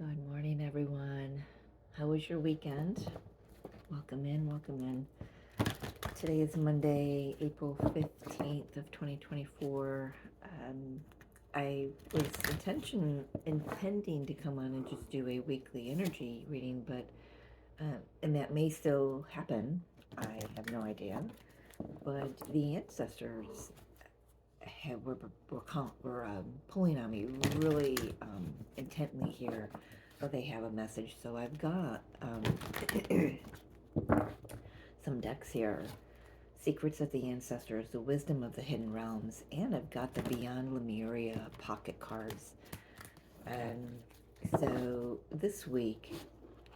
Good morning, everyone. How was your weekend? Welcome in, welcome in. Today is Monday, April 15th of 2024. I was intending to come on and just do a weekly energy reading, but and that may still happen. I have no idea. But the ancestors were pulling on me really intently here. Oh, they have a message. So I've got some decks here. Secrets of the Ancestors, the Wisdom of the Hidden Realms, and I've got the Beyond Lemuria pocket cards. So this week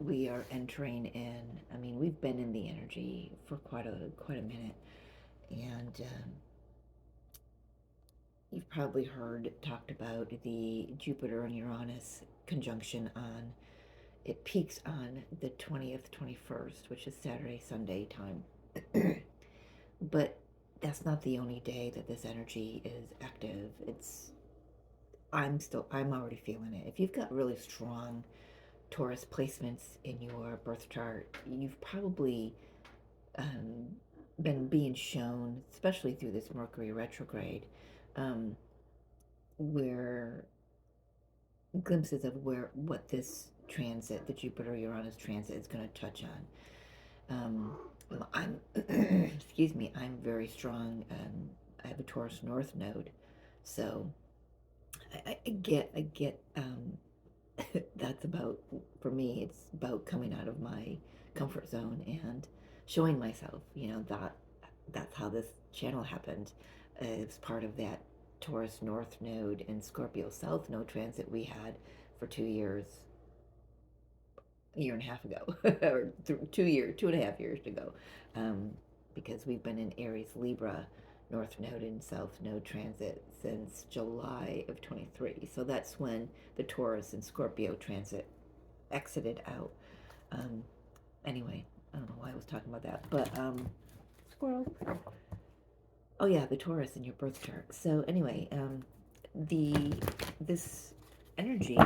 we are entering in. I mean, we've been in the energy for quite a minute, and you've probably heard talked about the Jupiter and Uranus conjunction on. It peaks on the 20th, 21st, which is Saturday, Sunday time. But that's not the only day that this energy is active. I'm already feeling it. If you've got really strong Taurus placements in your birth chart, you've probably been being shown, especially through this Mercury retrograde, where glimpses of what this transit, the Jupiter Uranus transit, is going to touch on. I'm excuse me, I'm very strong. I have a Taurus North node, so I get that's about, for me, it's about coming out of my comfort zone and showing myself. That's how this channel happened. It's part of that Taurus North node and Scorpio South node transit we had for 2 years, a year and a half ago, or 2.5 years ago, because we've been in Aries Libra North Node and South Node transit since July of 23. So that's when the Taurus and Scorpio transit exited out. Anyway, I don't know why I was talking about that, but squirrel. Oh yeah, the Taurus in your birth chart. So anyway, this energy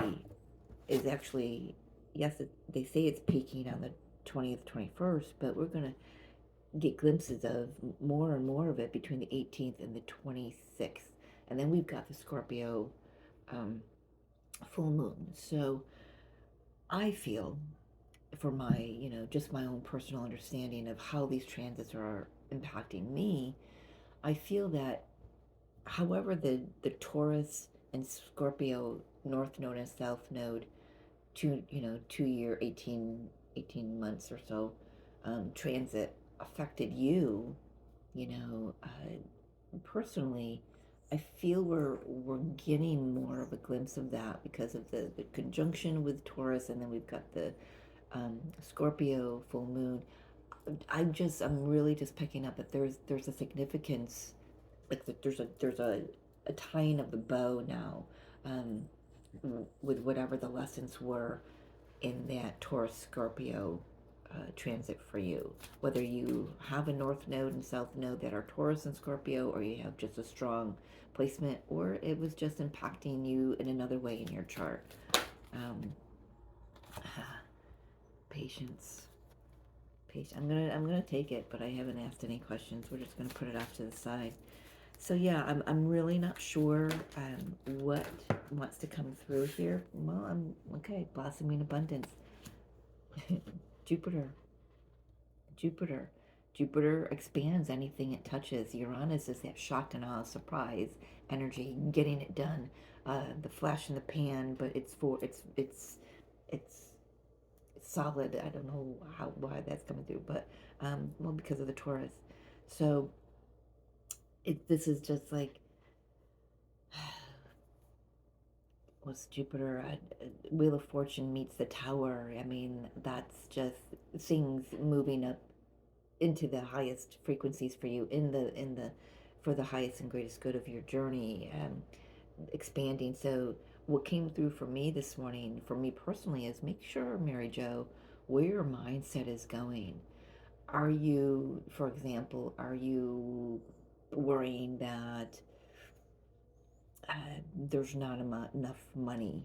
is actually, yes, they say it's peaking on the 20th, 21st, but we're going to get glimpses of more and more of it between the 18th and the 26th. And then we've got the Scorpio full moon. So I feel, for my, just my own personal understanding of how these transits are impacting me, I feel that however the Taurus and Scorpio North Node and South Node 2 year 18 months or so transit affected you, personally, I feel we're getting more of a glimpse of that because of the conjunction with Taurus, and then we've got the Scorpio full moon. I'm really just picking up that there's a significance, like there's a tying of the bow now, um, with whatever the lessons were in that Taurus Scorpio transit for you. Whether you have a North Node and South Node that are Taurus and Scorpio, or you have just a strong placement, or it was just impacting you in another way in your chart. Um, Patience. I'm gonna take it, but I haven't asked any questions. We're just gonna put it off to the side. So yeah, I'm really not sure what wants to come through here. Well, I'm okay. Blossoming abundance. Jupiter. Jupiter. Jupiter expands anything it touches. Uranus is that shock and awe, surprise energy, getting it done. The flash in the pan, but it's solid. I don't know why that's coming through, but well, because of the Taurus. So this is just like, what's Jupiter? Wheel of Fortune meets the Tower. I mean, that's just things moving up into the highest frequencies for you for the highest and greatest good of your journey, expanding. So what came through for me this morning, for me personally, is make sure, Mary Jo, where your mindset is going. Are you, for example, worrying that there's not enough money,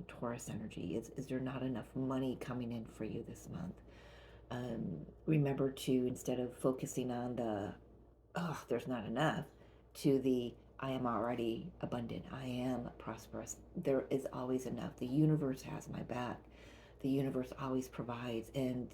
Taurus energy. Is there not enough money coming in for you this month? Remember to, instead of focusing on the, oh, there's not enough, to the, I am already abundant. I am prosperous. There is always enough. The universe has my back. The universe always provides. And,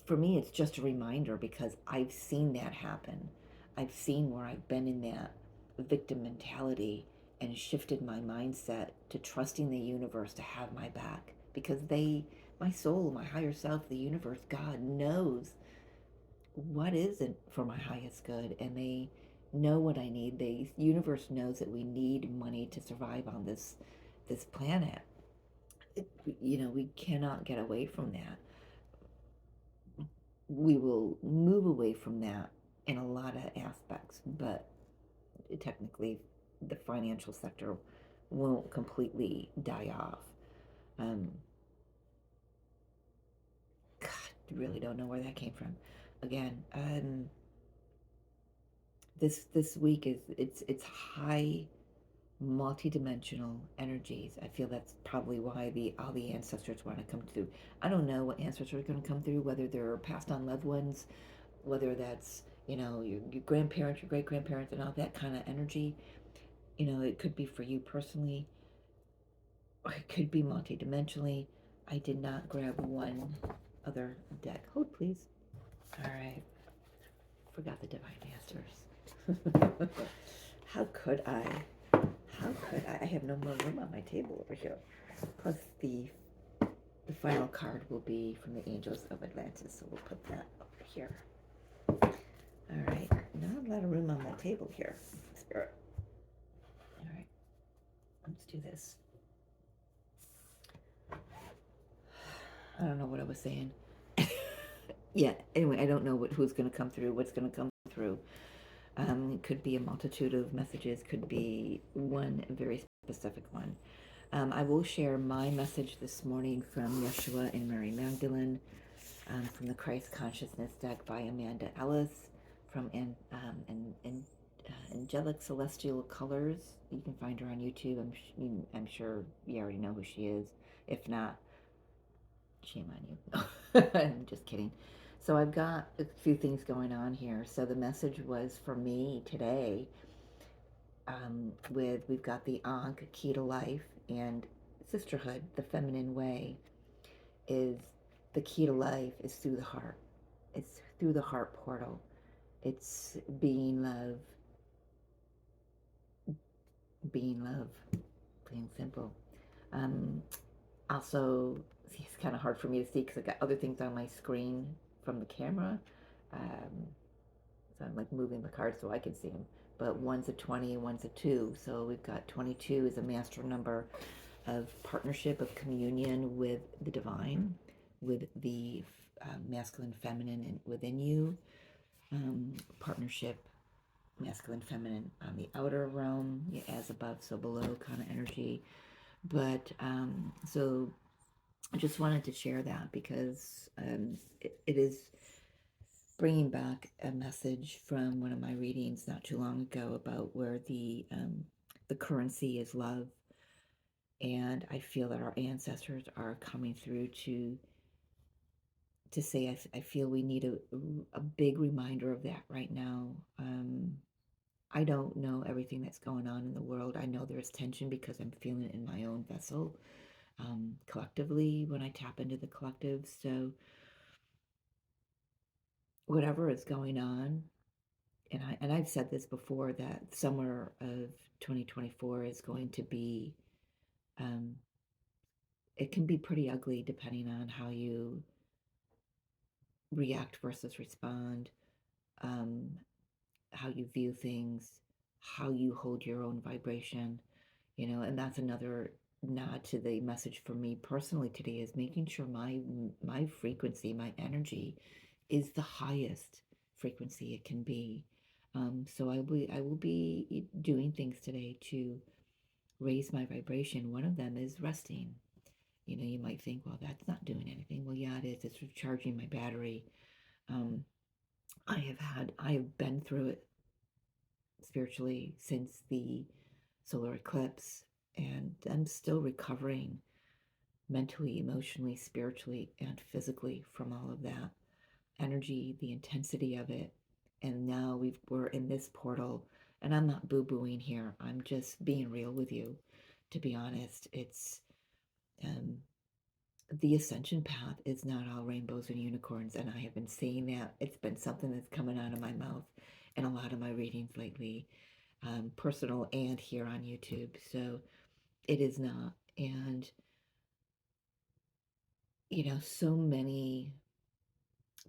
for me, it's just a reminder because I've seen that happen. I've seen where I've been in that victim mentality and shifted my mindset to trusting the universe to have my back because my soul, my higher self, the universe, God knows what isn't for my highest good, and they know what I need. The universe knows that we need money to survive on this planet. We cannot get away from that. We will move away from that in a lot of aspects, but technically, the financial sector won't completely die off. Um, God, really don't know where that came from. Again, this week it's high multidimensional energies. I feel that's probably why all the ancestors want to come through. I don't know what ancestors are going to come through, whether they're passed on loved ones, whether that's your grandparents, your great grandparents, and all that kind of energy. It could be for you personally, or it could be multidimensionally. I did not grab one other deck. Hold, please. All right. Forgot the Divine Masters. How could I? How could I? I have no more room on my table over here. Plus, the final card will be from the Angels of Atlantis, so we'll put that over here. All right. Not a lot of room on my table here, Spirit. All right. Let's do this. I don't know what I was saying. Yeah, anyway, I don't know who's going to come through, what's going to come through. It could be a multitude of messages, could be one very specific one. I will share my message this morning from Yeshua and Mary Magdalene, from the Christ Consciousness deck by Amanda Ellis, from Angelic Celestial Colors. You can find her on YouTube. I'm sure you already know who she is. If not, shame on you. I'm just kidding. So I've got a few things going on here. So the message was for me today, we've got the Ankh, Key to Life, and Sisterhood, the Feminine Way, is the key to life is through the heart. It's through the heart portal. It's being love, plain simple. Also, it's kind of hard for me to see because I've got other things on my screen from the camera. So I'm like moving the cards so I can see them. But one's a 20 and one's a 2. So we've got 22 is a master number of partnership, of communion with the divine, with the masculine, feminine, and within you. Partnership, masculine, feminine on the outer realm, as above, so below kind of energy. But so I just wanted to share that because it is bringing back a message from one of my readings not too long ago about where the currency is love, and I feel that our ancestors are coming through to say I feel we need a big reminder of that right now. I don't know everything that's going on in the world. I know there's tension because I'm feeling it in my own vessel, collectively, when I tap into the collective. So whatever is going on, and I've said this before, that summer of 2024 is going to be, it can be pretty ugly depending on how you react versus respond, how you view things, how you hold your own vibration, and that's another nod to the message for me personally today, is making sure my frequency, my energy is the highest frequency it can be. So I will be doing things today to raise my vibration. One of them is resting. You might think, well, that's not doing anything. Well, yeah, it is. It's recharging my battery. I have been through it spiritually since the solar eclipse, and I'm still recovering mentally, emotionally, spiritually, and physically from all of that energy, the intensity of it. And now we're in this portal, and I'm not boo-booing here. I'm just being real with you. To be honest, it's um, the ascension path is not all rainbows and unicorns, and I have been saying that. It's been something that's coming out of my mouth in a lot of my readings lately, personal and here on YouTube. So it is not. And so many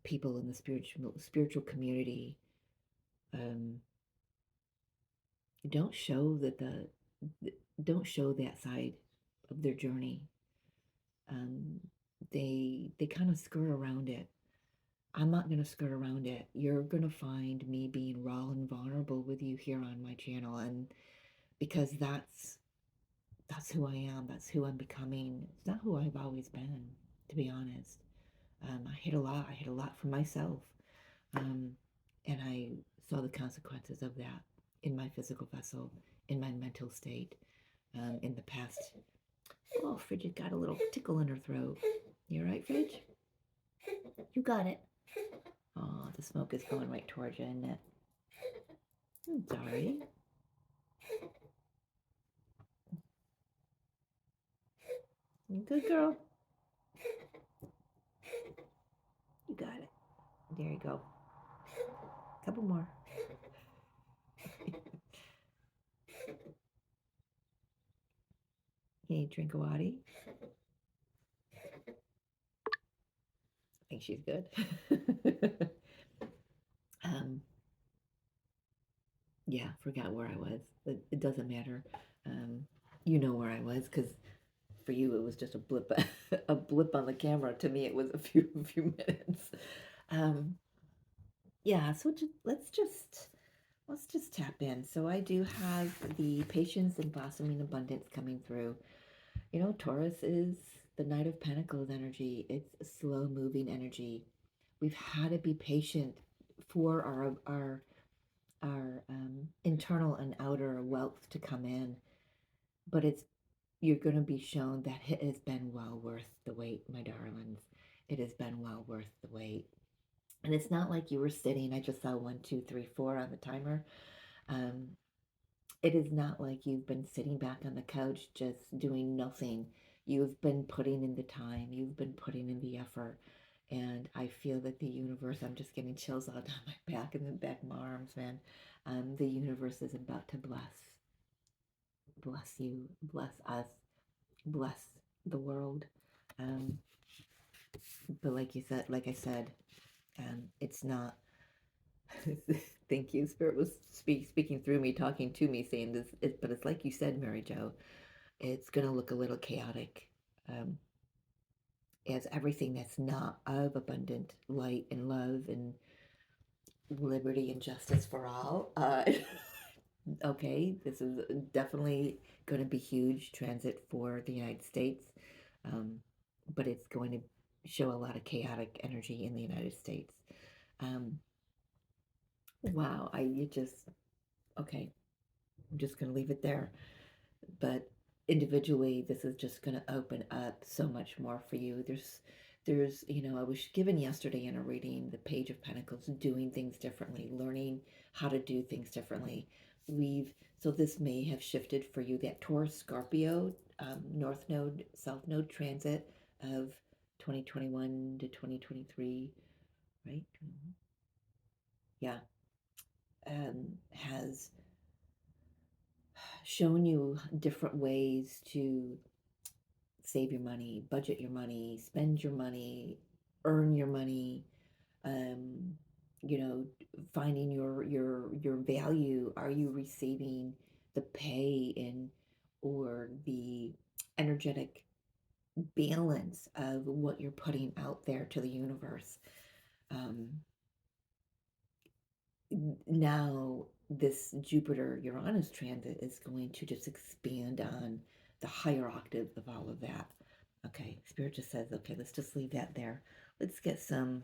people in the spiritual community um, don't show don't show that side of their journey. Um, they kind of skirt around it. I'm not going to skirt around it. You're going to find me being raw and vulnerable with you here on my channel, and because that's who I am. That's who I'm becoming. It's not who I've always been, to be honest. I hid a lot. I hid a lot from myself, um, and I saw the consequences of that in my physical vessel, in my mental state, in the past. Oh, Frigid got a little tickle in her throat. You all right, Fridge? You got it. Oh, the smoke is going right towards you, isn't it? Sorry. Good girl. You got it. There you go. Couple more. You need a drink of water? I think she's good. Yeah, forgot where I was. It doesn't matter. You know where I was, because for you it was just a blip, a blip on the camera. To me, it was a few minutes. Yeah, so let's just tap in. So I do have the patience and blossoming abundance coming through. Taurus is the Knight of Pentacles energy. It's a slow moving energy. We've had to be patient for our internal and outer wealth to come in, but you're going to be shown that it has been well worth the wait, my darlings. It has been well worth the wait. And it's not like you were sitting, I just saw 1, 2, 3, 4 on the timer. It is not like you've been sitting back on the couch just doing nothing. You've been putting in the time, you've been putting in the effort. And I feel that the universe, I'm just getting chills all down my back and the back of my arms, man. The universe is about to bless you, bless us, bless the world. But like I said, it's not. Thank you. Spirit was speaking through me, talking to me, saying this. But it's like you said, Mary Jo. It's gonna look a little chaotic, as everything that's not of abundant light and love and liberty and justice for all. Okay, this is definitely going to be huge transit for the United States, but it's going to show a lot of chaotic energy in the United States. Wow, okay, I'm just going to leave it there. But individually, this is just going to open up so much more for you. There's, I was given yesterday in a reading the Page of Pentacles, doing things differently, learning how to do things differently. So this may have shifted for you, that Taurus Scorpio, North Node, South Node transit of 2021 to 2023, right? Yeah. Has shown you different ways to save your money, budget your money, spend your money, earn your money, um, finding your value. Are you receiving the pay or the energetic balance of what you're putting out there to the universe? Now this Jupiter Uranus transit is going to just expand on the higher octave of all of that. Okay, Spirit just says, okay, let's just leave that there. Let's get some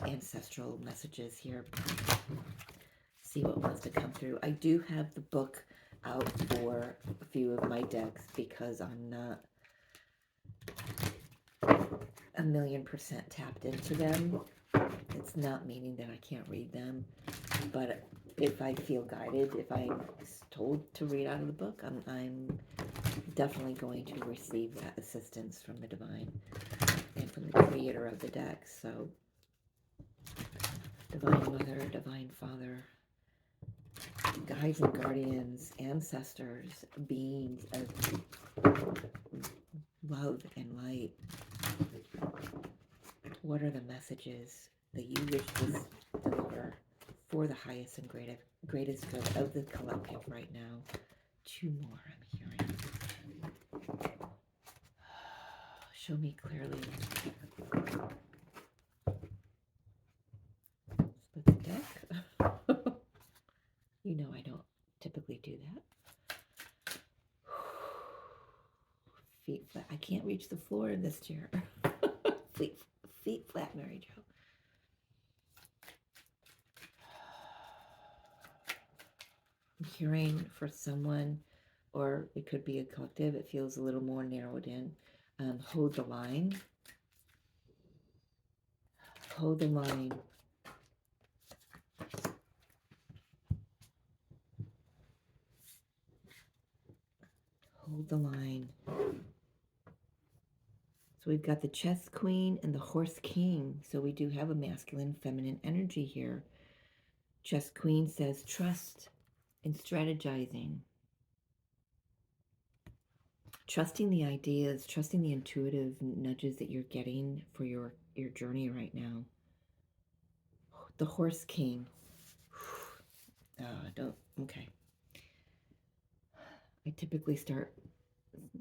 ancestral messages here. See what wants to come through. I do have the book out for a few of my decks because I'm not 1,000,000% tapped into them. It's not meaning that I can't read them, but if I feel guided, if I'm told to read out of the book, I'm definitely going to receive that assistance from the divine and from the creator of the deck. So, Divine Mother, Divine Father, guides and guardians, ancestors, beings of love and light. What are the messages that you wish to deliver for the highest and greatest good of the collective right now? 2 more I'm hearing. Show me clearly. Split the deck. You know I don't typically do that. Feet flat. I can't reach the floor in this chair. feet flat, Mary Jo. I'm hearing for someone, or it could be a collective, it feels a little more narrowed in. Hold the line. Hold the line. Hold the line. So we've got the chess queen and the horse king. So we do have a masculine, feminine energy here. Chess queen says trust and strategizing. Trusting the ideas, trusting the intuitive nudges that you're getting for your journey right now. The horse king. Okay. I typically start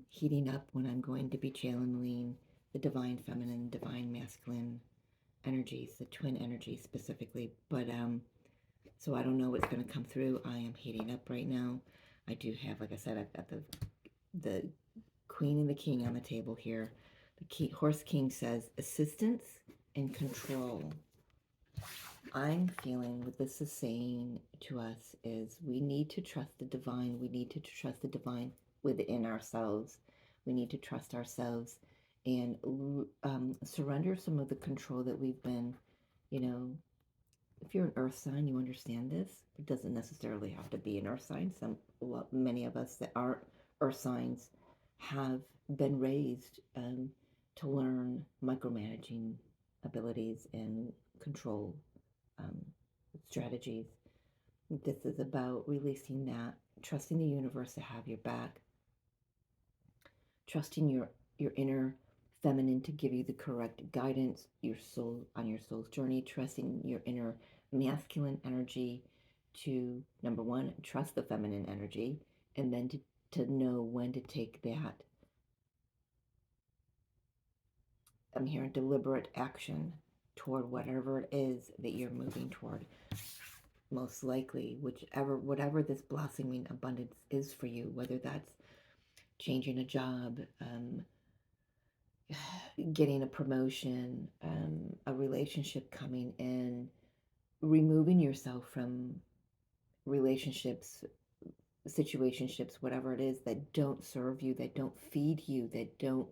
heating up when I'm going to be channeling the divine feminine, divine masculine energies, the twin energies specifically. But so I don't know what's going to come through. I am heating up right now. I do have, like I said, I've got the queen and the king on the table here. The horse king says assistance and control. I'm feeling what this is saying to us is we need to trust the divine. We need to trust the divine within ourselves. We need to trust ourselves and surrender some of the control that we've been, if you're an earth sign, you understand this. It doesn't necessarily have to be an earth sign. Many of us that aren't earth signs have been raised to learn micromanaging abilities and control strategies. This is about releasing that, trusting the universe to have your back, trusting your inner feminine to give you the correct guidance, your soul on your soul's journey, trusting your inner masculine energy to, number one, trust the feminine energy, and then to know when to take that, I'm hearing deliberate action toward whatever it is that you're moving toward. Most likely, whatever this blossoming abundance is for you, whether that's changing a job, getting a promotion, a relationship coming in, removing yourself from relationships, situationships, whatever it is that don't serve you, that don't feed you, that don't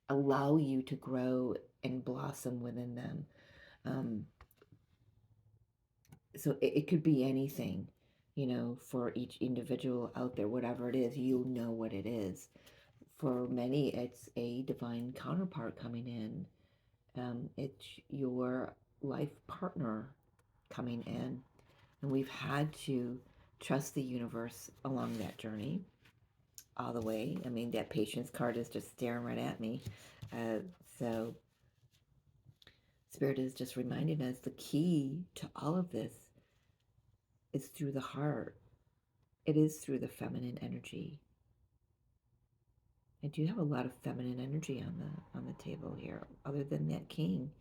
allow you to grow and blossom within them. So it could be anything, for each individual out there, whatever it is, you know what it is. For many, it's a divine counterpart coming in. It's your life partner coming in. And we've had to trust the universe along that journey all the way. I mean, that patience card is just staring right at me. So Spirit is just reminding us the key to all of this is through the heart. It is through the feminine energy. I do have a lot of feminine energy on the table here, other than that king.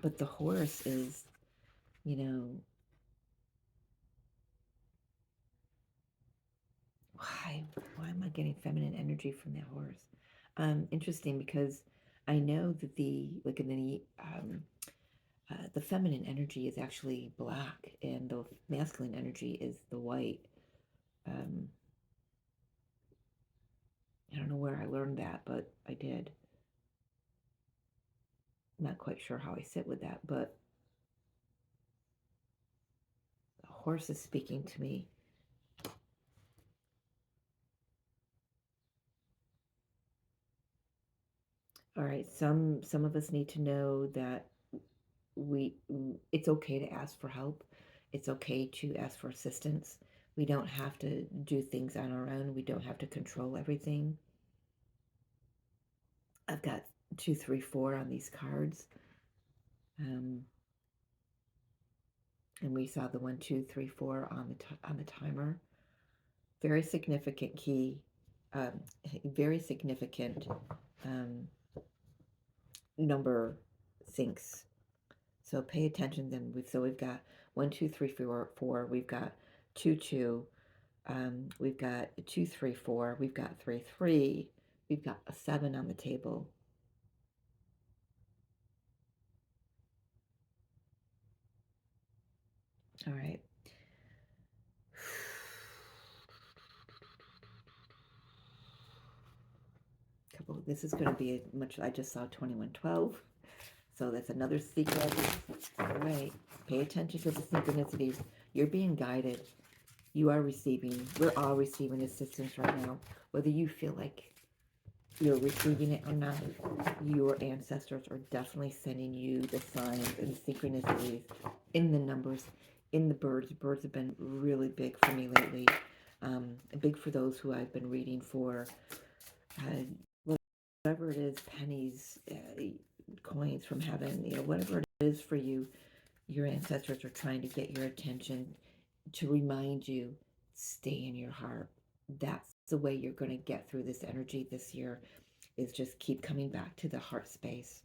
But the horse is, why am I getting feminine energy from that horse? Interesting, because I know that the feminine energy is actually black, and the masculine energy is the white. I don't know where I learned that, but I did. Not quite sure how I sit with that, but the horse is speaking to me. All right, some of us need to know that we it's okay to ask for help. It's okay to ask for assistance. We don't have to do things on our own. We don't have to control everything. I've got 2, 3, 4 on these cards. And we saw the 1, 2, 3, 4 on the timer. Very significant key, um, very significant um, number syncs. So pay attention. Then we've got 1, 2, 3, 4, 4. We've got 2, 2. We've got 2, 3, 4. We've got 3, 3. We've got a 7 on the table. All right. This is going to be much. I just saw 2112. So that's another secret. All right. Pay attention to the synchronicities. You're being guided. You are receiving. We're all receiving assistance right now. Whether you feel like you're receiving it or not, your ancestors are definitely sending you the signs and the synchronicities in the numbers, in the birds. Birds have been really big for me lately. Big for those who I've been reading for. Whatever it is, pennies, coins from heaven, whatever it is for you, your ancestors are trying to get your attention to remind you, stay in your heart. That's the way you're going to get through this energy this year, is just keep coming back to the heart space.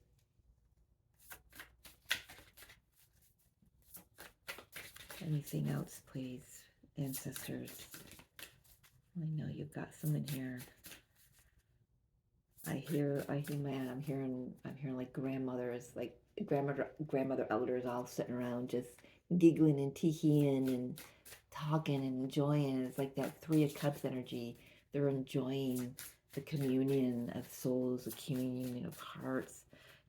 Anything else, please, ancestors? I know you've got some in here. I hear, man, I'm hearing like grandmothers, like grandmother elders all sitting around just giggling and teeing and talking and enjoying. It's like that 3 of Cups energy. They're enjoying the communion of souls, the communion of hearts.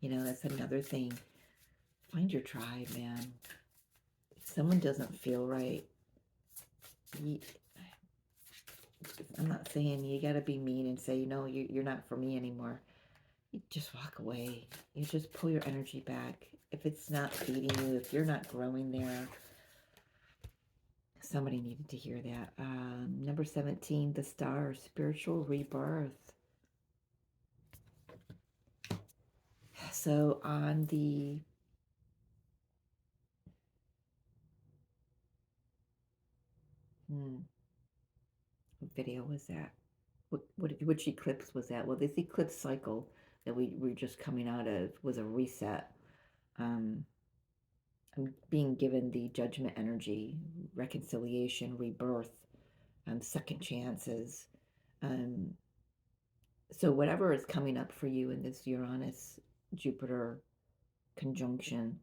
That's another thing. Find your tribe, man. If someone doesn't feel right, I'm not saying you got to be mean and say, you're not for me anymore. You just walk away. You just pull your energy back. If it's not feeding you, if you're not growing there, somebody needed to hear that. Number 17, the star, spiritual rebirth. So on the what video was that? Which eclipse was that? Well, this eclipse cycle that we were just coming out of was a reset. I'm being given the judgment energy, reconciliation, rebirth, second chances. So whatever is coming up for you in this Uranus Jupiter conjunction,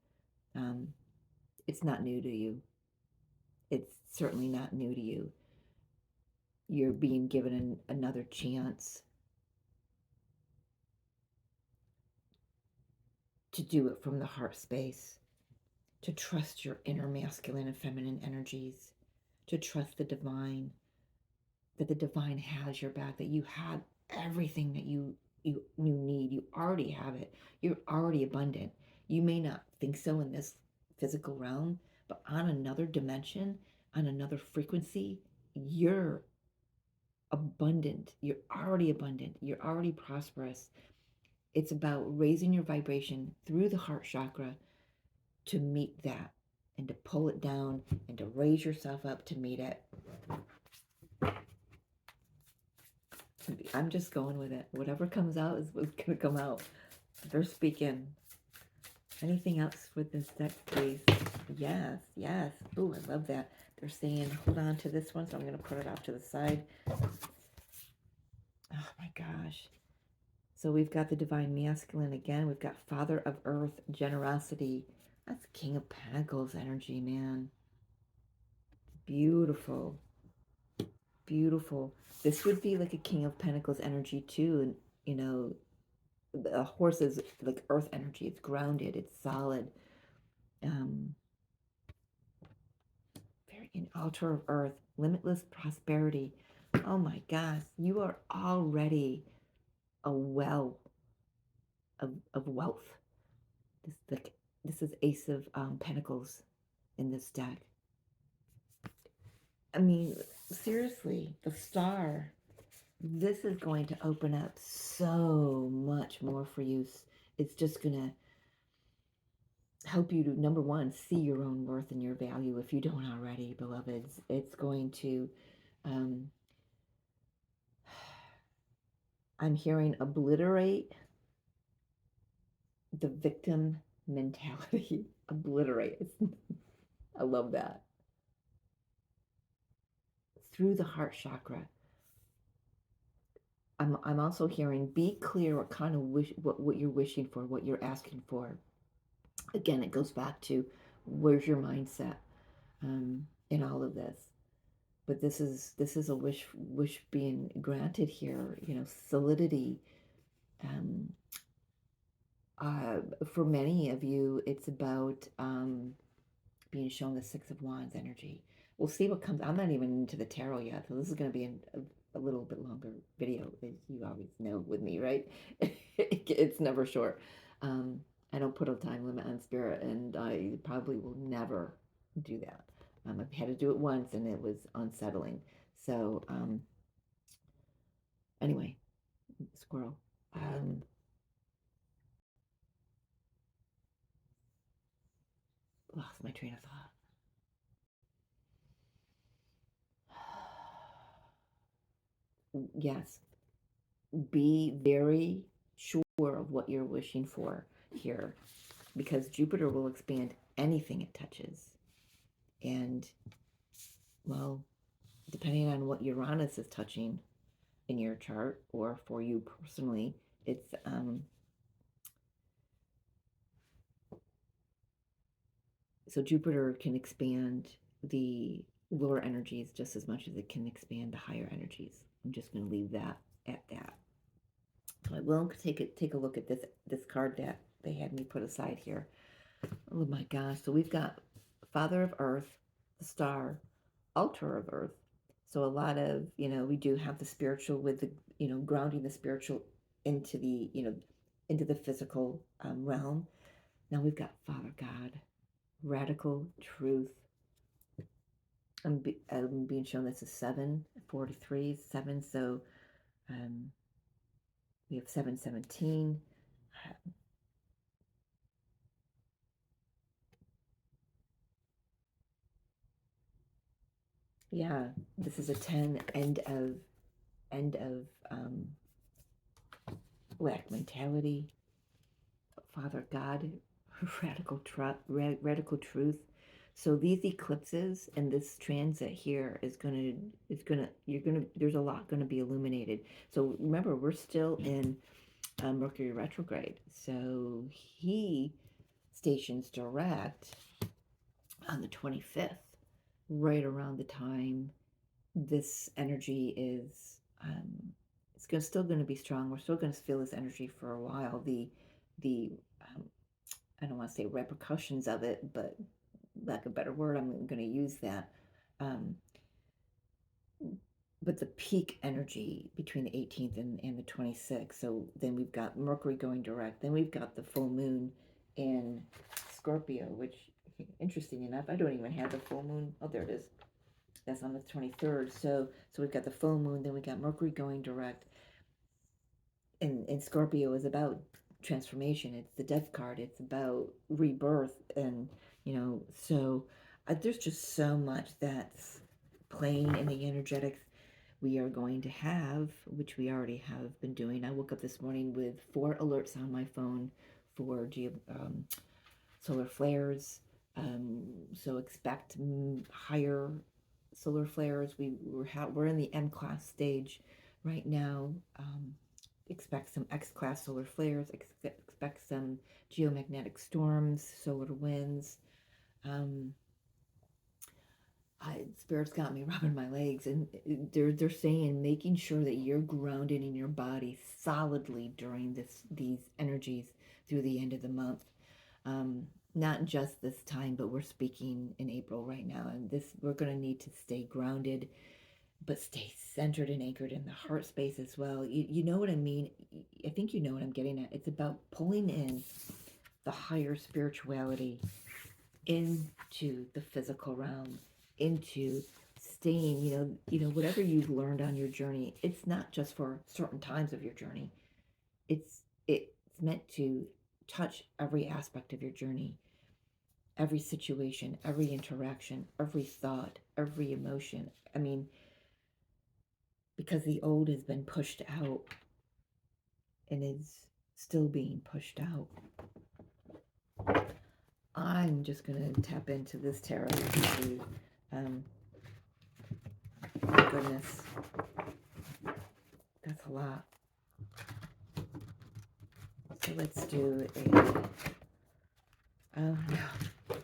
it's not new to you. It's certainly not new to you. You're being given another chance to do it from the heart space, to trust your inner masculine and feminine energies, to trust the divine, that the divine has your back, that you have everything that you need. You already have it. You're already abundant. You may not think so in this physical realm, but on another dimension, on another frequency, you're abundant. You're already abundant. You're already prosperous. It's about raising your vibration through the heart chakra to meet that, and to pull it down, and to raise yourself up to meet it. I'm just going with it. Whatever comes out is what's going to come out. They're speaking. Anything else with this deck, please? Yes, yes. Oh, I love that. They're saying, hold on to this one, so I'm going to put it off to the side. Oh, my gosh. So we've got the Divine Masculine again. We've got Father of Earth, generosity. That's King of Pentacles energy, man. Beautiful. beautiful. This would be like a King of Pentacles energy too. And, you know, a horse is like earth energy. It's grounded. It's solid. Very an altar of earth. Limitless prosperity. Oh my gosh. You are already a well of wealth. This is Ace of Pentacles in this deck. I mean, seriously, the star. This is going to open up so much more for you. It's just going to help you to, number one, see your own worth and your value if you don't already, beloveds. It's going to, I'm hearing obliterate the victim mentality. Obliterate. I love that. Through the heart chakra. I'm also hearing be clear what kind of what you're wishing for, what you're asking for. Again, it goes back to where's your mindset in all of this. But this is a wish being granted here. You know, solidity. For many of you, it's about being shown the Six of Wands energy. We'll see what comes. I'm not even into the tarot yet, so this is going to be a little bit longer video, as you always know with me, right? It's never short. I don't put a time limit on spirit, and I probably will never do that. I've had to do it once, and it was unsettling. So, anyway, squirrel. Lost my train of thought. Yes, be very sure of what you're wishing for here, because Jupiter will expand anything it touches. And, well, depending on what Uranus is touching in your chart, or for you personally, it's so Jupiter can expand the lower energies just as much as it can expand the higher energies. I'm just going to leave that at that. I will take a look at this card that they had me put aside here. Oh my gosh. So we've got Father of Earth, the star, altar of Earth. So a lot of, we do have the spiritual with the, grounding the spiritual into the, into the physical realm. Now we've got Father God, radical truth. I'm being shown this is 743, 7. So we have 717. Yeah, this is a 10, end of lack mentality. Father God, radical truth. So these eclipses and this transit here there's a lot gonna be illuminated. So remember, we're still in Mercury retrograde. So he stations direct on the 25th, right around the time this energy is still going to be strong. We're still going to feel this energy for a while. The I don't want to say repercussions of it, but lack of a better word, I'm going to use that. But the peak energy between the 18th and the 26th. So then we've got Mercury going direct. Then we've got the full moon in Scorpio, which, interesting enough, I don't even have the full moon. Oh, there it is. That's on the 23rd. So we've got the full moon. Then we got Mercury going direct. And Scorpio is about transformation. It's the death card. It's about rebirth. And, so there's just so much that's playing in the energetics we are going to have, which we already have been doing. I woke up this morning with 4 alerts on my phone for solar flares. So expect higher solar flares. We're in the M class stage right now. Expect some X class solar flares. Expect some geomagnetic storms, solar winds. Spirit's got me rubbing my legs, and they're saying making sure that you're grounded in your body solidly during these energies through the end of the month. Not just this time, but we're speaking in April right now, and we're going to need to stay grounded, but stay centered and anchored in the heart space as well. You know what I mean? I think you know what I'm getting at. It's about pulling in the higher spirituality into the physical realm, into staying, whatever you've learned on your journey. It's not just for certain times of your journey. It's meant to touch every aspect of your journey, every situation, every interaction, every thought, every emotion. I mean, because the old has been pushed out and is still being pushed out. I'm just going to tap into this tarot to see. My goodness. That's a lot. So let's do a... Oh, no.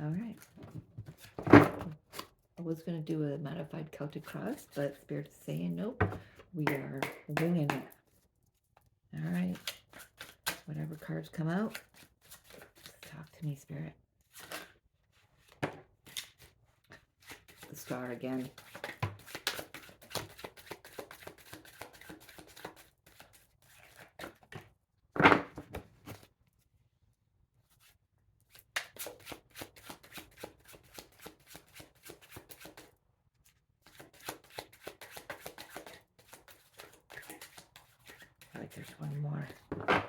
All right. I was going to do a modified Celtic cross, but Spirit's saying nope. We are winging it. All right. Whatever cards come out, talk to me, Spirit. The Star again. I feel like there's one more. I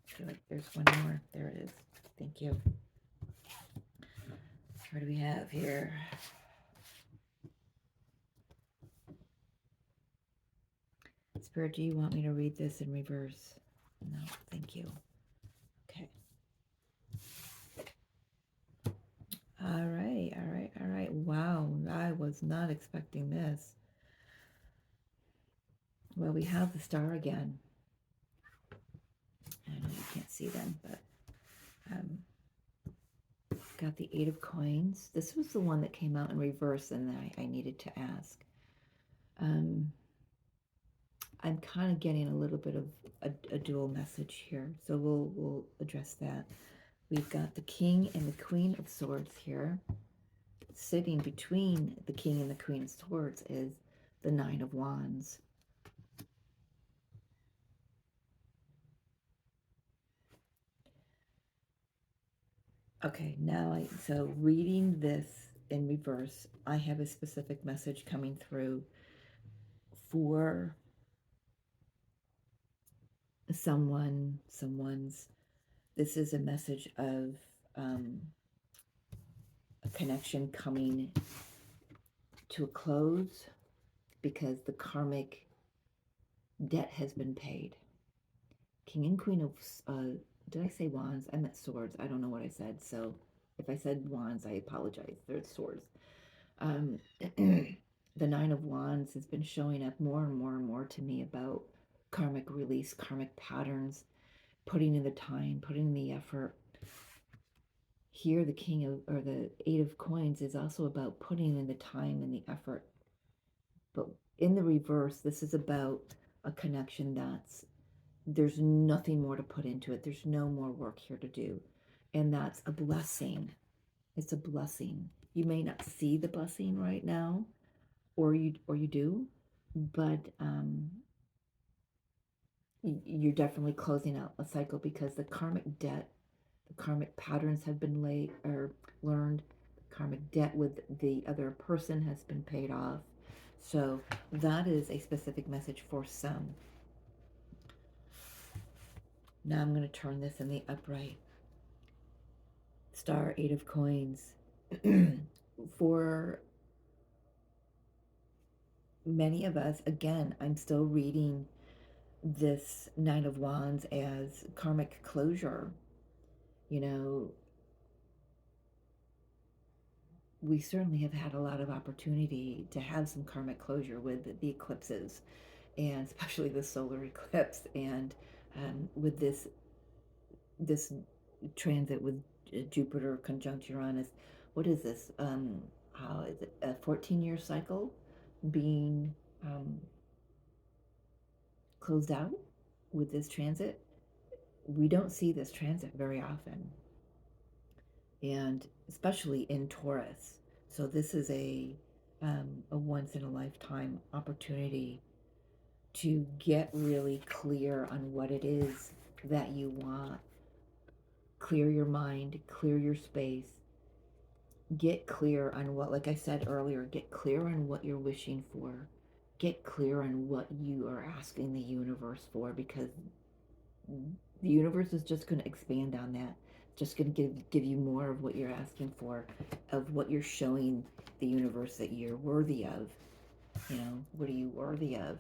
feel like there's one more. There it is. Thank you. What do we have here? Spirit, do you want me to read this in reverse? No, thank you. Okay. All right, all right, all right. Wow, I was not expecting this. Well, we have the Star again. I know you can't see them, but got the Eight of Coins. This was the one that came out in reverse and I needed to ask. I'm kind of getting a little bit of a dual message here, so we'll address that. We've got the King and the Queen of Swords here. Sitting between the King and the Queen of Swords is the Nine of Wands. Okay, now so reading this in reverse, I have a specific message coming through for someone's. This is a message of a connection coming to a close because the karmic debt has been paid. King and Queen of did I say wands? I meant swords. I don't know what I said. So if I said wands, I apologize. They're swords. The Nine of Wands has been showing up more and more and more to me about karmic release, karmic patterns, putting in the time, putting in the effort. Here, the King of, or the Eight of Coins is also about putting in the time and the effort. But in the reverse, this is about a connection there's nothing more to put into it. There's no more work here to do. And that's a blessing. It's a blessing. You may not see the blessing right now, or you do, but you're definitely closing out a cycle because the karmic debt, the karmic patterns have been learned. The karmic debt with the other person has been paid off. So that is a specific message for some. Now I'm going to turn this in the upright. Star, Eight of Coins. For many of us, again, I'm still reading this Nine of Wands as karmic closure. You know, we certainly have had a lot of opportunity to have some karmic closure with the eclipses, and especially the solar eclipse, and with this transit with Jupiter conjunct Uranus, what is this? How is it? A 14-year cycle being closed out with this transit. We don't see this transit very often, and especially in Taurus. So this is a once in a lifetime opportunity to get really clear on what it is that you want. Clear your mind, clear your space, get clear on what, like I said earlier, get clear on what you're wishing for. Get clear on what you are asking the universe for, because the universe is just going to expand on that. Just going to give you more of what you're asking for, of what you're showing the universe that you're worthy of. You know, what are you worthy of?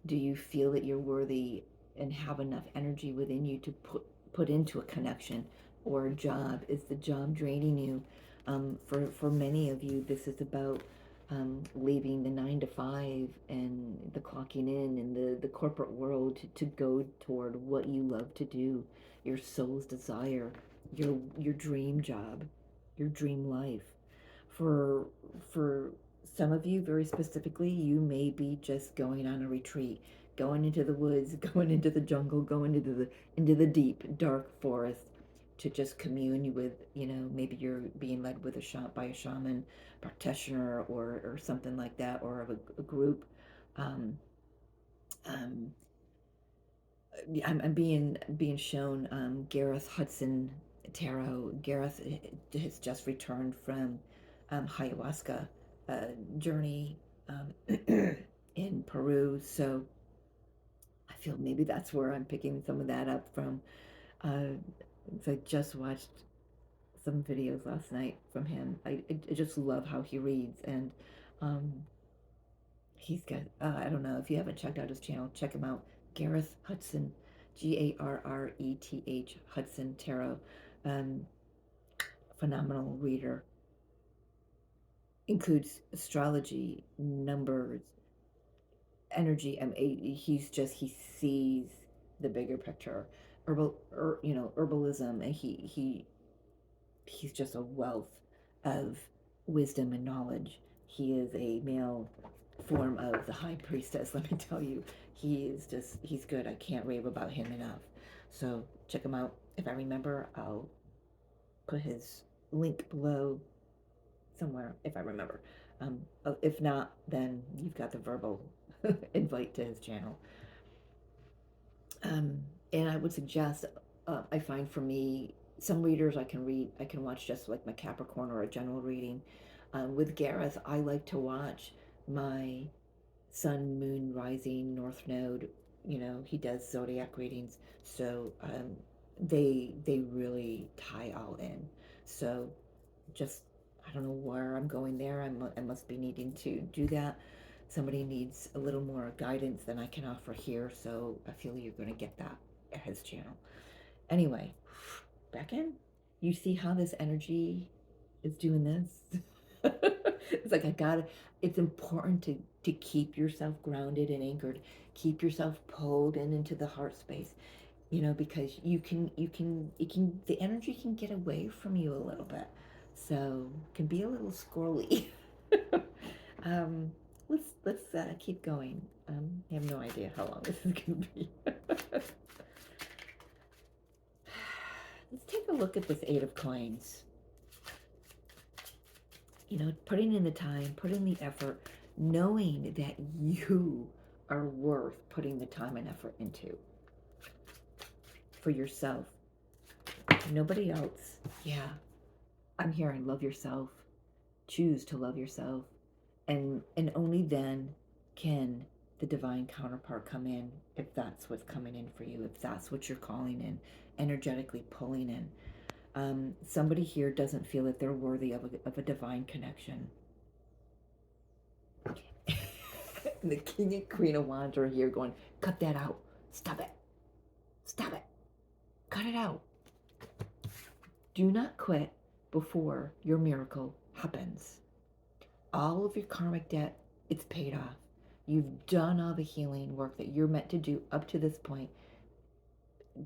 Do you feel that you're worthy and have enough energy within you to put into a connection or a job? Is the job draining you? For many of you, this is about leaving the 9 to 5 and the clocking in and the corporate world to go toward what you love to do, your soul's desire, your dream job, your dream life. For some of you, very specifically, you may be just going on a retreat, going into the woods, going into the jungle, going into the deep dark forest to just commune with, maybe you're being led with by a shaman practitioner, or something like that, or of a group. um, um, I'm being shown Gareth Hudson tarot. Gareth has just returned from ayahuasca journey in Peru, so I feel maybe that's where I'm picking some of that up from. Uh, so I just watched some videos last night from him. I just love how he reads, and um, he's got, I don't know, if you haven't checked out his channel, check him out. Gareth Hudson, Garreth Hudson Tarot. Um, Phenomenal reader. Includes astrology, numbers, energy. He sees the bigger picture. Herbalism, and he's just a wealth of wisdom and knowledge. He is a male form of the high priestess, let me tell you. He's good. I can't rave about him enough. So check him out. If I remember, I'll put his link below somewhere, if I remember. If not, then you've got the verbal invite to his channel. And I would suggest, I find for me, some readers I can watch just like my Capricorn or a general reading. With Gareth, I like to watch my sun, moon, rising, north node. He does zodiac readings, so they really tie all in. So just, I don't know where I'm going there. I must be needing to do that. Somebody needs a little more guidance than I can offer here, so I feel you're going to get that at his channel. Anyway, back in. You see how this energy is doing this? It's like it's important to keep yourself grounded and anchored. Keep yourself pulled into the heart space, because the energy can get away from you a little bit. So can be a little squirrely. um, let's keep going. I have no idea how long this is going to be. Let's take a look at this 8 of Coins. Putting in the time, putting the effort, knowing that you are worth putting the time and effort into for yourself. Nobody else. Yeah. I'm hearing love yourself. Choose to love yourself. And only then can the divine counterpart come in, if that's what's coming in for you, if that's what you're calling in, energetically pulling in. Somebody here doesn't feel that they're worthy of a divine connection. The King and Queen of Wands are here going, cut that out. Stop it. Stop it. Cut it out. Do not quit before your miracle happens. All of your karmic debt, it's paid off. You've done all the healing work that you're meant to do up to this point.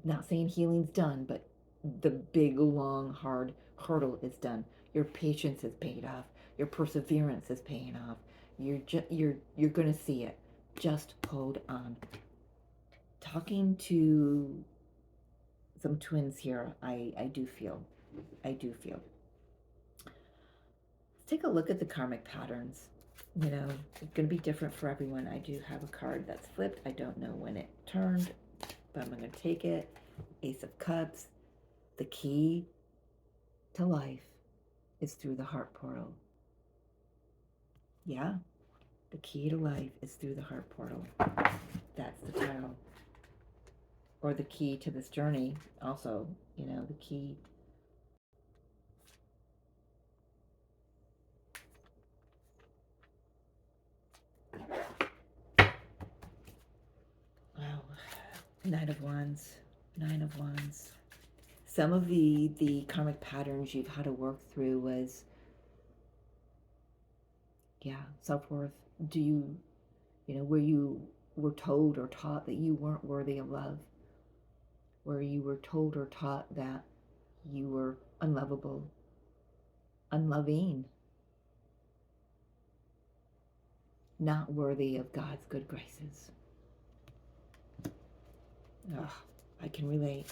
Not saying healing's done, but the big, long, hard hurdle is done. Your patience is paid off. Your perseverance is paying off. You're gonna see it. Just hold on. Talking to some twins here, I do feel. I do feel. Let's take a look at the karmic patterns. You know, it's going to be different for everyone. I do have a card that's flipped. I don't know when it turned, but I'm going to take it. Ace of Cups. The key to life is through the heart portal. Yeah, the key to life is through the heart portal. That's the title. Or the key to this journey, also, you know, the key. Wow. Knight of Wands. Nine of Wands. Some of the karmic patterns you've had to work through was, yeah, self-worth. Do you know, where you were told or taught that you weren't worthy of love, where you were told or taught that you were unlovable, unloving, not worthy of God's good graces. Ugh, I can relate.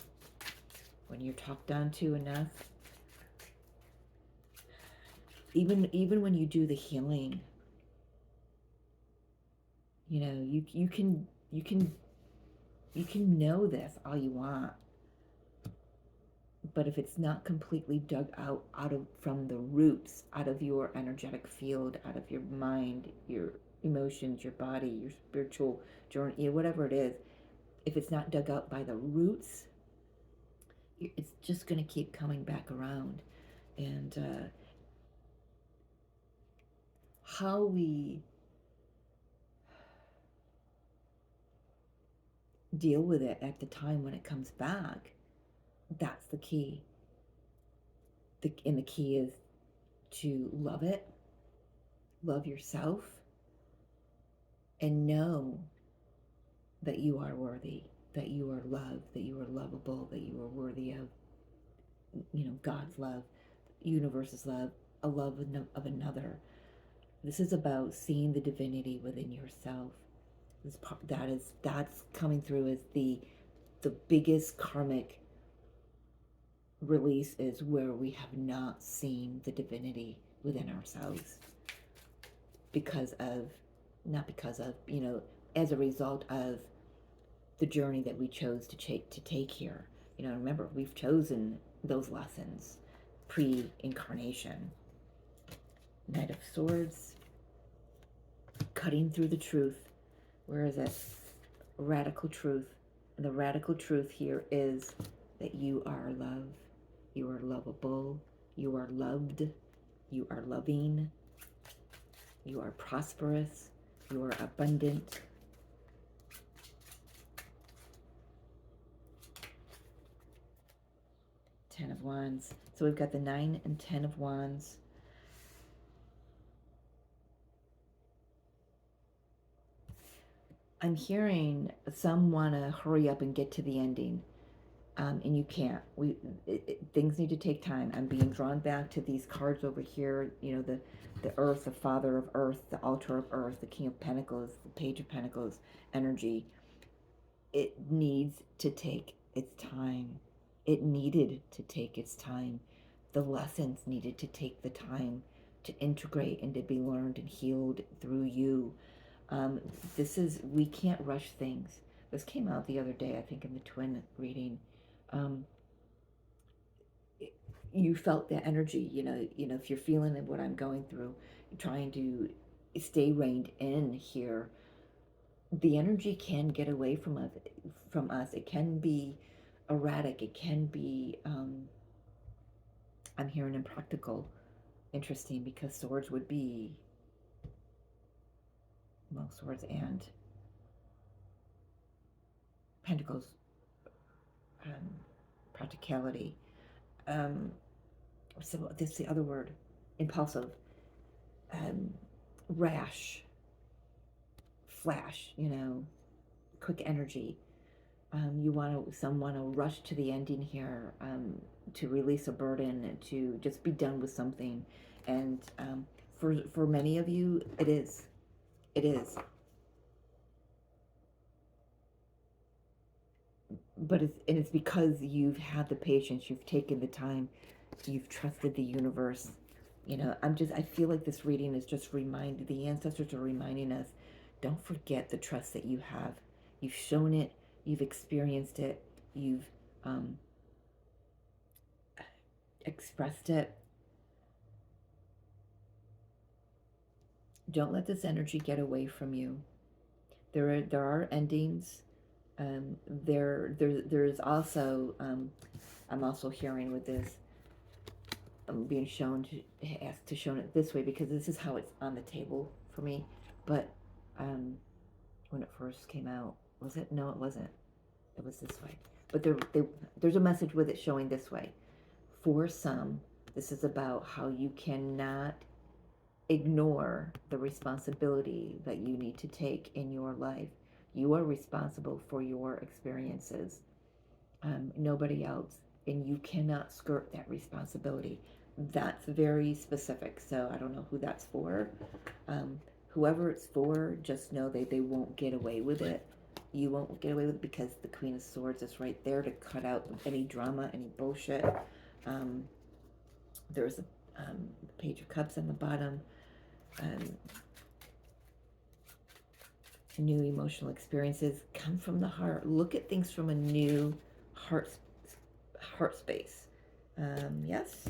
When you're talked down to enough, even when you do the healing, you know, you can know this all you want, but if it's not completely dug out of from the roots, out of your energetic field, out of your mind, your emotions, your body, your spiritual journey, you know, whatever it is, if it's not dug out by the roots, it's just going to keep coming back around. And how we deal with it at the time when it comes back, that's the key. And the key is to love it, love yourself, and know that you are worthy, that you are loved, that you are lovable, that you are worthy of, you know, God's love, universe's love, a love of another. This is about seeing the divinity within yourself. That's coming through as the biggest karmic release, is where we have not seen the divinity within ourselves not because of, you know, as a result of the journey that we chose to take here. You know, remember, we've chosen those lessons pre-incarnation. Knight of Swords, cutting through the truth. Where is it? Radical truth. And the radical truth here is that you are love. You are lovable. You are loved. You are loving. You are prosperous. You are abundant. Ten of Wands. So we've got the 9 and 10 of Wands. I'm hearing some want to hurry up and get to the ending, and you can't. Things need to take time. I'm being drawn back to these cards over here. You know, the Earth, the Father of Earth, the Altar of Earth, the King of Pentacles, the Page of Pentacles energy. It needs to take its time. It needed to take its time. The lessons needed to take the time to integrate and to be learned and healed through you. We can't rush things. This came out the other day, I think, in the twin reading. Um, you felt the energy, you know, if you're feeling what I'm going through, trying to stay reined in here, the energy can get away from us. It can be erratic. It can be, I'm hearing impractical. Interesting, because swords would be, well, swords and pentacles, practicality. So this is the other word, impulsive, rash, flash, you know, quick energy. Some want to rush to the ending here, to release a burden, to just be done with something, and for many of you, it is, but it's because you've had the patience, you've taken the time, you've trusted the universe. I feel like this reading is just reminding the ancestors are reminding us, don't forget the trust that you have. You've shown it, you've experienced it, you've um, expressed it. Don't let this energy get away from you. There are endings. There's also I'm also hearing with this. I'm being asked to show it this way because this is how it's on the table for me. But when it first came out, was it? No, it wasn't. It was this way. But there's a message with it showing this way. For some, this is about how you cannot ignore the responsibility that you need to take in your life. You are responsible for your experiences, nobody else, and you cannot skirt that responsibility. That's very specific, so I don't know who that's for. Whoever it's for, just know they won't get away with it. You won't get away with it because the Queen of Swords is right there to cut out any drama, any bullshit. There's a Page of Cups on the bottom. New emotional experiences come from the heart. Look at things from a new heart space. Yes,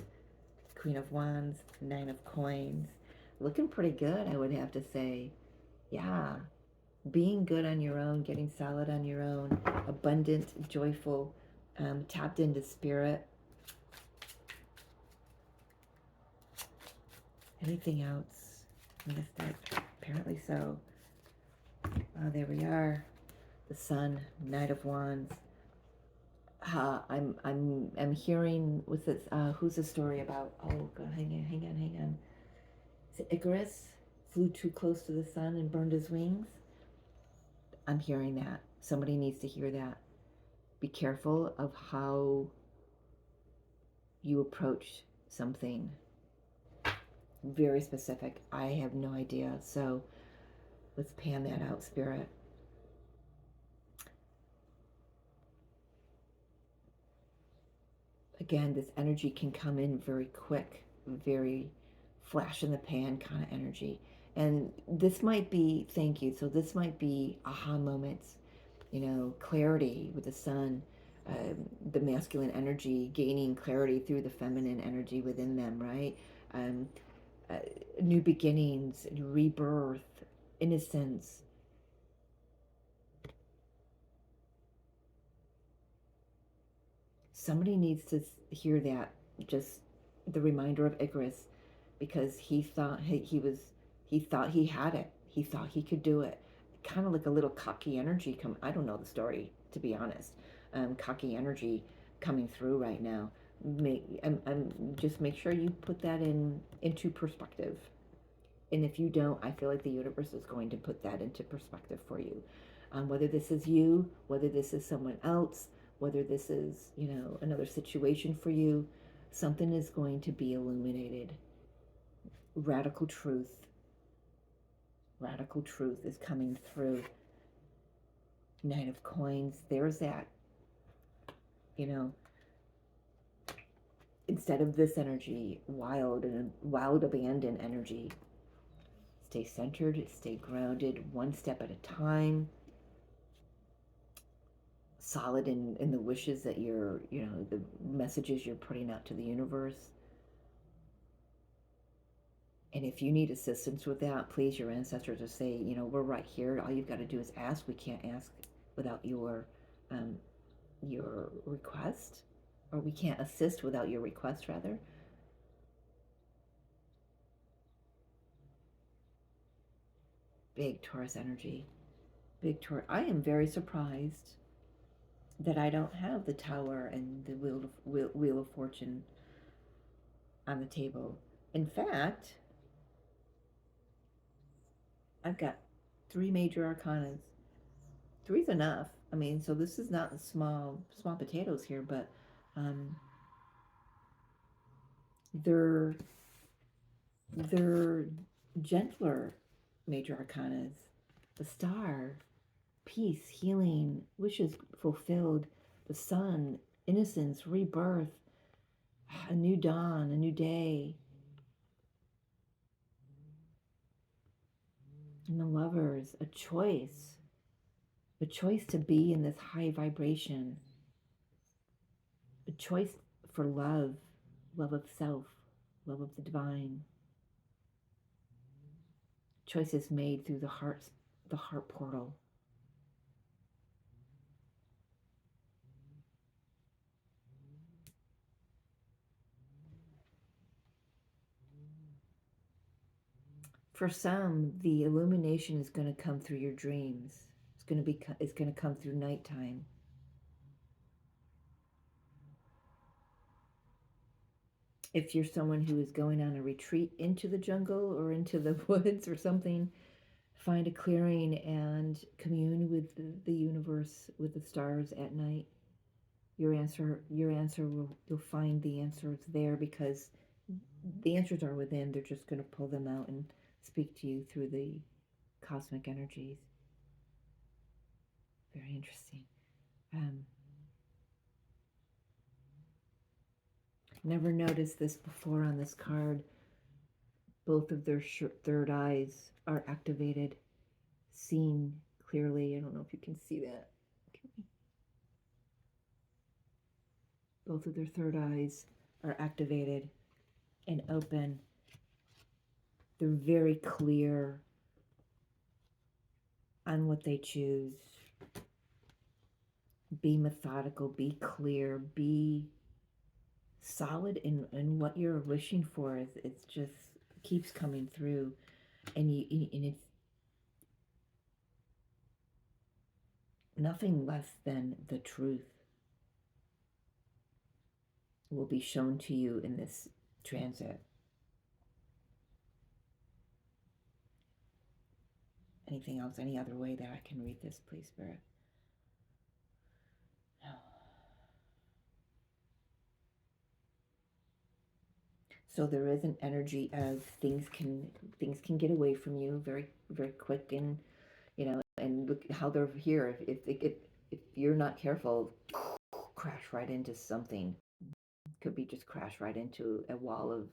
Queen of Wands, Nine of Coins, looking pretty good, I would have to say. Yeah, being good on your own, getting solid on your own, abundant, joyful, tapped into spirit. Anything else? Missed it. Apparently so. Oh, there we are. The Sun, Knight of Wands. I'm hearing, what's this? Who's the story about? Oh God, hang on. Is it Icarus? Flew too close to the sun and burned his wings. I'm hearing that. Somebody needs to hear that. Be careful of how you approach something. Very specific. I have no idea. So let's pan that out, Spirit. Again, this energy can come in very quick, very flash in the pan kind of energy. And this might be, thank you, so this might be aha moments, clarity with the sun, the masculine energy gaining clarity through the feminine energy within them, right? Um, uh, New beginnings, rebirth, innocence. Somebody needs to hear that, just the reminder of Icarus, because he thought he thought he had it. He thought he could do it. Kind of like a little cocky energy come. I don't know the story, to be honest. Cocky energy coming through right now. Just make sure you put that into perspective. And if you don't, I feel like the universe is going to put that into perspective for you. Whether this is you, whether this is someone else, whether this is, another situation for you, something is going to be illuminated. Radical truth is coming through. Knight of Coins, there's that, instead of this energy, wild abandoned energy. Stay centered, stay grounded, one step at a time. Solid in the wishes that you're, the messages you're putting out to the universe. And if you need assistance with that, please, your ancestors will say, we're right here. All you've got to do is ask. We can't ask without your request, or we can't assist without your request, rather. Big Taurus energy. Big Taurus. I am very surprised that I don't have the Tower and the Wheel of Fortune on the table. In fact, I've got 3 major arcanas. 3's enough. I mean, so this is not small potatoes here, but um, they're gentler major arcanas. The star, peace, healing, wishes fulfilled. The sun, innocence, rebirth, a new dawn, a new day. And the lovers, a choice to be in this high vibration, a choice for love, love of self, love of the divine. Choices made through the heart portal. For some, the illumination is going to come through your dreams. It's going to come through nighttime. If you're someone who is going on a retreat into the jungle or into the woods or something, find a clearing and commune with the universe, with the stars at night. Your answer you'll find the answers there, because the answers are within. They're just going to pull them out and speak to you through the cosmic energies. Very interesting. Never noticed this before on this card. Both of their third eyes are activated, seen clearly. I don't know if you can see that. Both of their third eyes are activated and open. They're very clear on what they choose. Be methodical, be clear, be solid in what you're wishing for. It's just keeps coming through, and it's nothing less than the truth will be shown to you in this transit. Anything else? Any other way that I can read this, please, Spirit? No. So there is an energy of things can get away from you very, very quick, and and look how they're here. If you're not careful, crash right into something. Could be just crash right into a wall of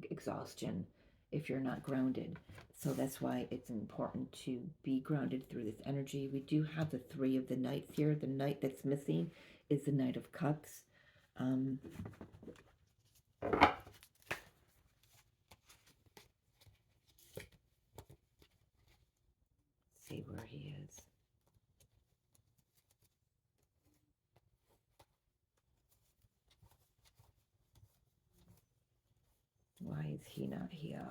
exhaustion if you're not grounded. So that's why it's important to be grounded through this energy. We do have the three of the knights here. The knight that's missing is the Knight of Cups. See where he is. Why is he not here?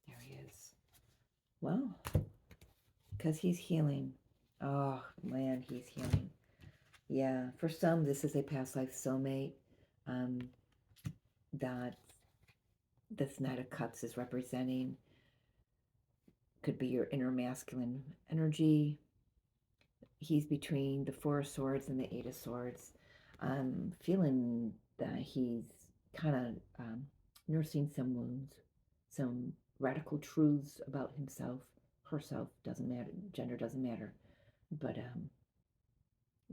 There he is. Well, because he's healing. Oh, man, he's healing. Yeah, for some, this is a past life soulmate. That this Knight of Cups is representing. Could be your inner masculine energy. He's between the Four of Swords and the Eight of Swords. I'm feeling that he's kind of nursing some wounds, some radical truths about himself, herself, doesn't matter, gender doesn't matter, but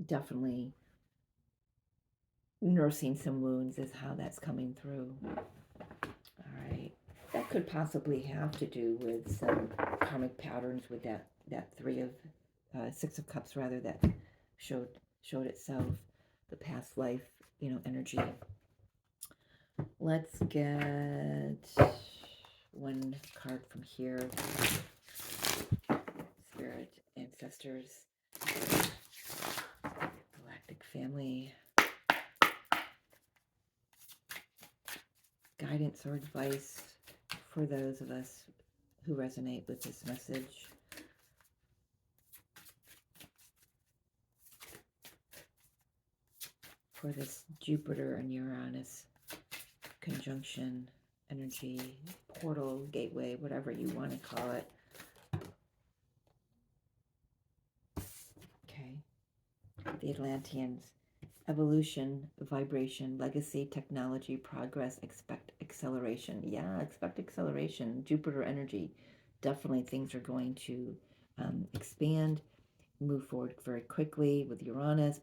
definitely nursing some wounds is how that's coming through. All right. That could possibly have to do with some karmic patterns with that Six of Cups, rather, that showed itself, the past life, energy. Let's get one card from here. Spirit, ancestors, galactic family, guidance or advice for those of us who resonate with this message. For this Jupiter and Uranus conjunction, energy, portal, gateway, whatever you want to call it. Okay. The Atlanteans. Evolution, vibration, legacy, technology, progress, expect acceleration. Yeah, expect acceleration. Jupiter energy. Definitely things are going to expand, move forward very quickly with Uranus.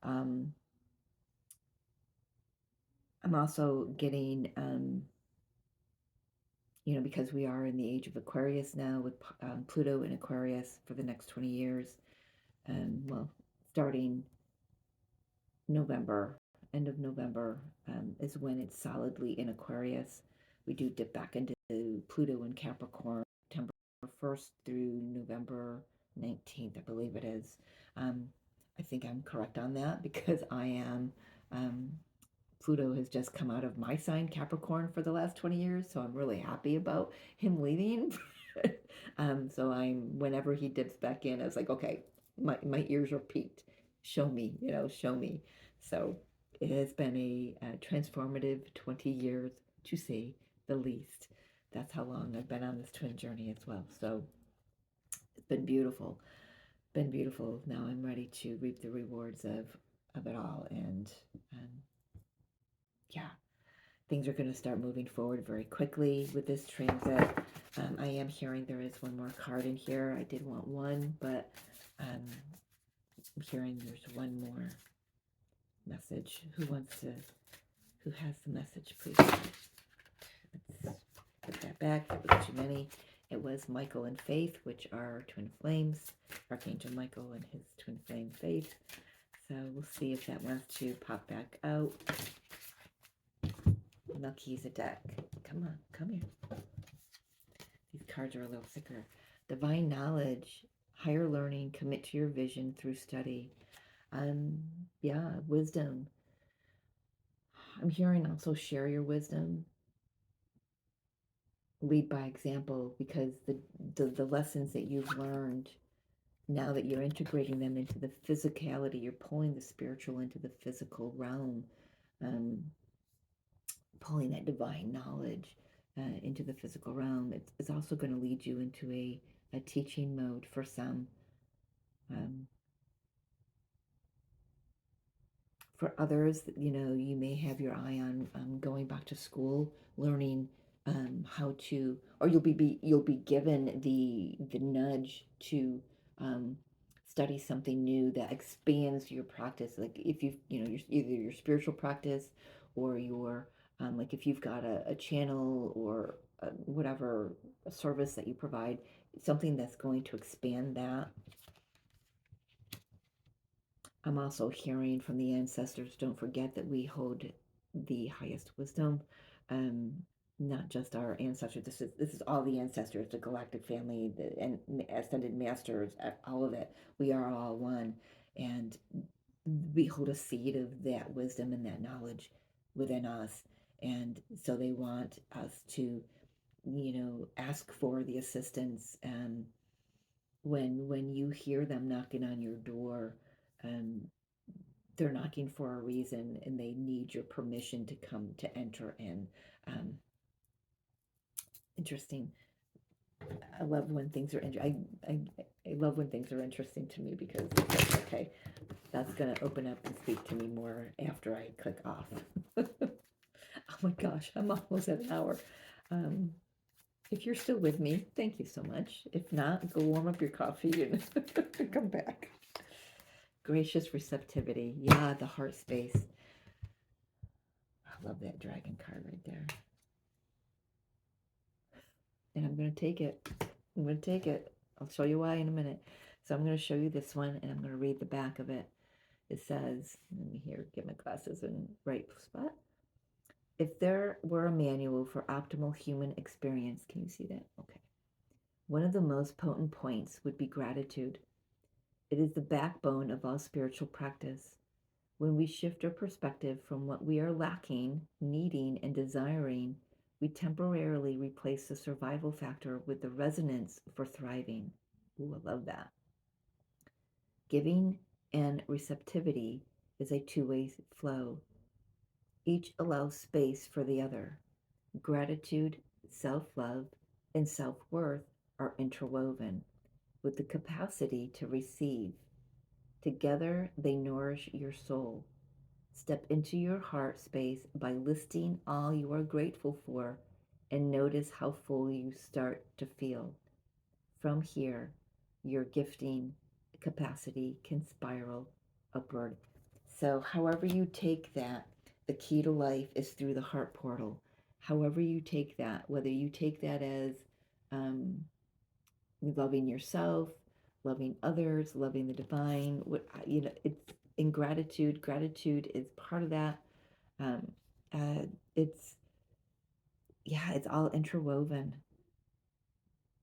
I'm also getting, because we are in the age of Aquarius now with Pluto in Aquarius for the next 20 years. Well, starting November, end of November, is when it's solidly in Aquarius. We do dip back into Pluto in Capricorn, September 1st through November 19th, I believe it is. I think I'm correct on that because I am. Pluto has just come out of my sign, Capricorn, for the last 20 years, so I'm really happy about him leaving. So whenever he dips back in, I was like, okay, my ears are peaked. Show me, show me. So it has been a transformative 20 years, to say the least. That's how long I've been on this twin journey as well. So it's been beautiful. Been beautiful. Now I'm ready to reap the rewards of it all. And yeah, things are going to start moving forward very quickly with this transit. I am hearing there is one more card in here. I did want one, but I'm hearing there's one more message. Who has the message, please? Let's put that back. That was too many. It was Michael and Faith, which are twin flames. Archangel Michael and his twin flame Faith. So we'll see if that wants to pop back out. Melchizedek. Come on, come here. These cards are a little thicker. Divine knowledge, higher learning, commit to your vision through study. Yeah, wisdom. I'm hearing also share your wisdom. Lead by example, because the lessons that you've learned, now that you're integrating them into the physicality, you're pulling the spiritual into the physical realm, pulling that divine knowledge into the physical realm. It's also going to lead you into a teaching mode for some. For others, you may have your eye on going back to school, learning how to, or you'll be given the nudge to study something new that expands your practice. Like if either your spiritual practice or your like if you've got a channel or whatever a service that you provide, something that's going to expand that. I'm also hearing from the ancestors, don't forget that we hold the highest wisdom, not just our ancestors. This is all the ancestors, the galactic family, and ascended masters, all of it. We are all one, and we hold a seed of that wisdom and that knowledge within us. And so they want us to, ask for the assistance. When you hear them knocking on your door, they're knocking for a reason and they need your permission to come to enter in. Interesting. I love when things are I love when things are interesting to me because it's like, okay, that's gonna open up and speak to me more after I click off. Oh my gosh, I'm almost at an hour. If you're still with me, thank you so much. If not, go warm up your coffee and come back. Gracious receptivity. Yeah, the heart space. I love that dragon card right there. And I'm going to take it. I'm going to take it. I'll show you why in a minute. So I'm going to show you this one, and I'm going to read the back of it. It says, let me here, get my glasses in the right spot. If there were a manual for optimal human experience, can you see that? Okay. One of the most potent points would be gratitude. It is the backbone of all spiritual practice. When we shift our perspective from what we are lacking, needing, and desiring, we temporarily replace the survival factor with the resonance for thriving. Ooh, I love that. Giving and receptivity is a two-way flow. Each allows space for the other. Gratitude, self-love, and self-worth are interwoven with the capacity to receive. Together, they nourish your soul. Step into your heart space by listing all you are grateful for and notice how full you start to feel. From here, your gifting capacity can spiral upward. So, however you take that, the key to life is through the heart portal. However you take that, whether you take that as um, loving yourself, loving others, loving the divine, it's in gratitude. Gratitude is part of that. Um, it's yeah, it's all interwoven.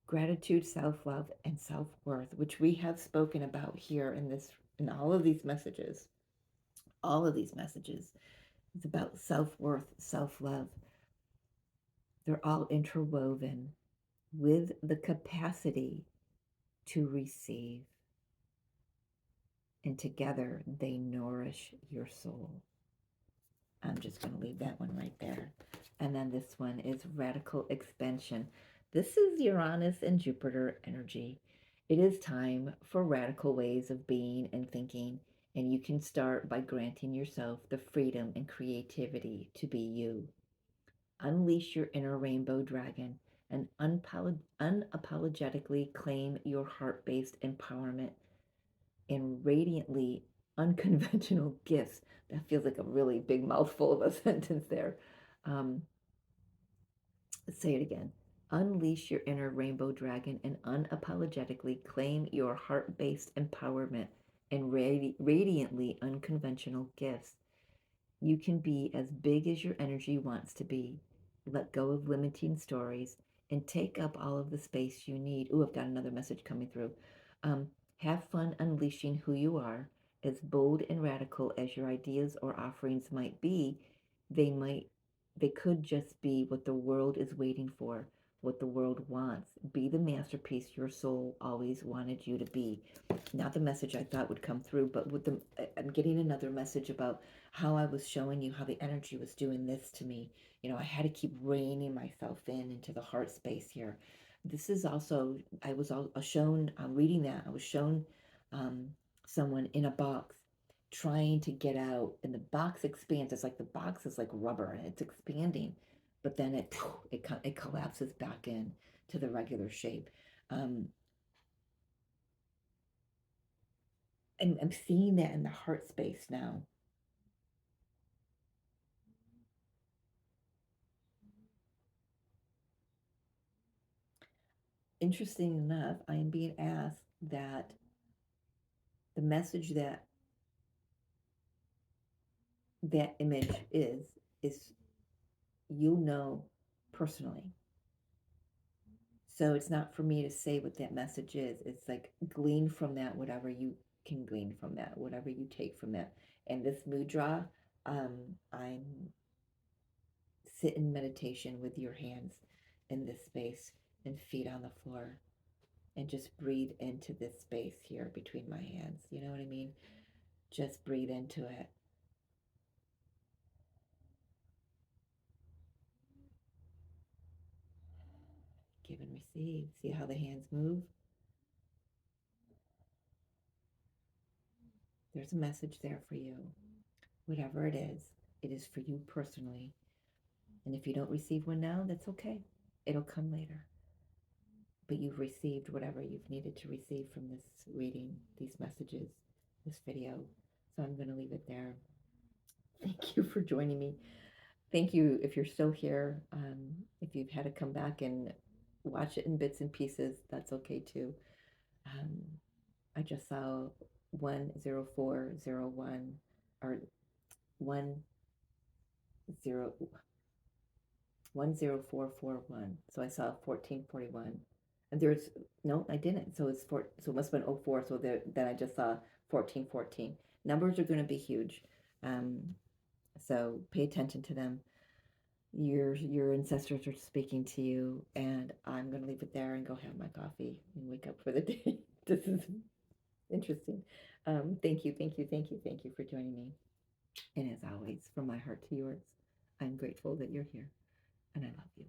Gratitude, self-love, and self-worth, which we have spoken about here in all of these messages. All of these messages. It's about self-worth, self-love. They're all interwoven with the capacity to receive. And together they nourish your soul. I'm just going to leave that one right there. And then this one is radical expansion. This is Uranus and Jupiter energy. It is time for radical ways of being and thinking, and you can start by granting yourself the freedom and creativity to be you. Unleash your inner rainbow dragon and unapologetically claim your heart-based empowerment and radiantly unconventional gifts. That feels like a really big mouthful of a sentence there. Um, let's say it again. Unleash your inner rainbow dragon and unapologetically claim your heart based empowerment and radiantly unconventional gifts. You can be as big as your energy wants to be. Let go of limiting stories and take up all of the space you need. Ooh, I've got another message coming through. Um, have fun unleashing who you are. As bold and radical as your ideas or offerings might be, they might they could just be what the world is waiting for, what the world wants. Be the masterpiece your soul always wanted you to be. Not the message I thought would come through, but I'm getting another message about how I was showing you how the energy was doing this to me. I had to keep reining myself into the heart space here. This is also, I was shown, reading that, I was shown um, someone in a box trying to get out, and the box expands. It's like the box is like rubber and it's expanding, but then it collapses back in to the regular shape. Um, and I'm seeing that in the heart space now. Interesting enough, I am being asked that the message that image is you'll know personally. So it's not for me to say what that message is. It's like glean from that whatever you can glean from that, whatever you take from that. And this mudra, I'm sit in meditation with your hands in this space and feet on the floor and just breathe into this space here between my hands. You know what I mean? Just breathe into it. Give and receive. See how the hands move? There's a message there for you. Whatever it is for you personally. And if you don't receive one now, that's okay. It'll come later. But you've received whatever you've needed to receive from this reading, these messages, this video. So I'm going to leave it there. Thank you for joining me. Thank you if you're still here. If you've had to come back and watch it in bits and pieces, that's okay too. Um, I just saw 10401 or 10441. So I saw 1441. And there's no, I didn't. So it's four. So it must have been 04. So then I just saw 1414. Numbers are going to be huge. Um, so pay attention to them. Your ancestors are speaking to you, and I'm going to leave it there and go have my coffee and wake up for the day. This is interesting. Thank you for joining me. And as always, from my heart to yours, I'm grateful that you're here and I love you.